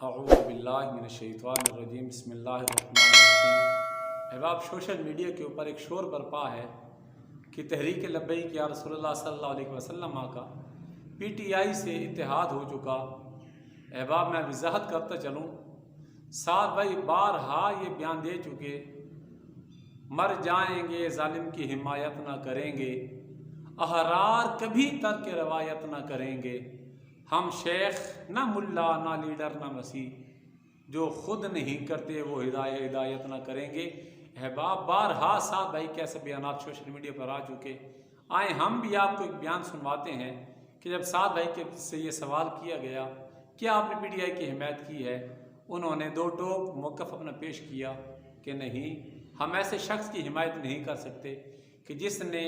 اعوذ باللہ من الشیطان الرجیم بسم اللہ الرحمن الرحیم۔ احباب، سوشل میڈیا کے اوپر ایک شور برپا ہے کہ تحریک لبیک یا رسول اللہ صلی اللہ علیہ وسلم کا پی ٹی آئی سے اتحاد ہو چکا۔ احباب، میں وضاحت کرتا چلوں، سعد بھائی بارہا یہ بیان دے چکے، مر جائیں گے ظالم کی حمایت نہ کریں گے، احرار کبھی ترک روایت نہ کریں گے، ہم شیخ نہ ملا نہ لیڈر نہ مسیح، جو خود نہیں کرتے وہ ہدایت نہ کریں گے۔ احباب، بارہا سعد بھائی کیسے بیانات سوشل میڈیا پر آ چکے، آئیں ہم بھی آپ کو ایک بیان سنواتے ہیں کہ جب سعد بھائی کے سے یہ سوال کیا گیا کہ آپ نے پی ٹی آئی کی حمایت کی ہے، انہوں نے دو ٹوک موقف اپنا پیش کیا کہ نہیں، ہم ایسے شخص کی حمایت نہیں کر سکتے کہ جس نے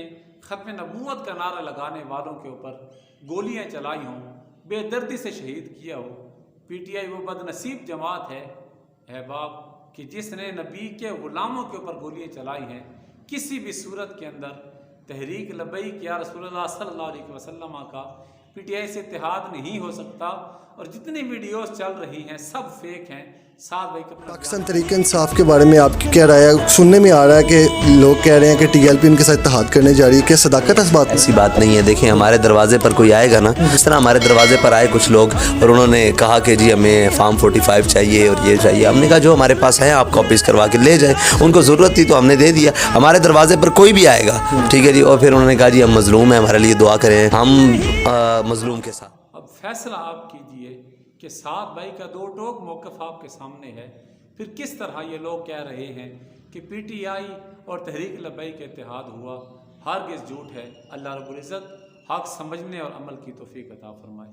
ختم نبوت کا نعرہ لگانے والوں کے اوپر گولیاں چلائی ہوں، بے دردی سے شہید کیا ہو۔ پی ٹی آئی وہ بد نصیب جماعت ہے احباب کہ جس نے نبی کے غلاموں کے اوپر گولیاں چلائی ہیں۔ کسی بھی صورت کے اندر تحریک لبیک یا رسول اللہ صلی اللہ علیہ وسلم کا پی ٹی آئی سے اتحاد نہیں ہو سکتا، اور جتنی ویڈیوز چل رہی ہیں سب فیک ہیں۔ سعد بھائی پاکستان تحریک انصاف کے بارے میں آپ کی کیا رائے ہے؟ سننے میں آ رہا ہے کہ لوگ کہہ رہے ہیں کہ ٹی ایل پی ان کے ساتھ اتحاد کرنے جا رہی ہے، کیا صداقت ہے اس بات میں؟ ایسی بات نہیں ہے۔ دیکھیں، ہمارے دروازے پر کوئی آئے گا نا، جس طرح ہمارے دروازے پر آئے کچھ لوگ اور انہوں نے کہا کہ جی ہمیں فارم 45 چاہیے اور یہ چاہیے، ہم نے کہا جو ہمارے پاس ہے آپ کاپیز کروا کے لے جائیں، ان کو ضرورت تھی تو ہم نے دے دیا۔ ہمارے دروازے پر کوئی بھی آئے گا، ٹھیک ہے جی، اور پھر انہوں نے کہا جی ہم مظلوم ہیں، ہمارے لیے دعا کریں، ہم مظلوم کے ساتھ۔ اب فیصلہ آپ کیجئے کہ سعد بھائی کا دو ٹوک موقف آپ کے سامنے ہے، پھر کس طرح یہ لوگ کہہ رہے ہیں کہ پی ٹی آئی اور تحریک لبیک کا اتحاد ہوا، ہرگز جھوٹ ہے۔ اللہ رب العزت حق سمجھنے اور عمل کی توفیق عطا فرمائے۔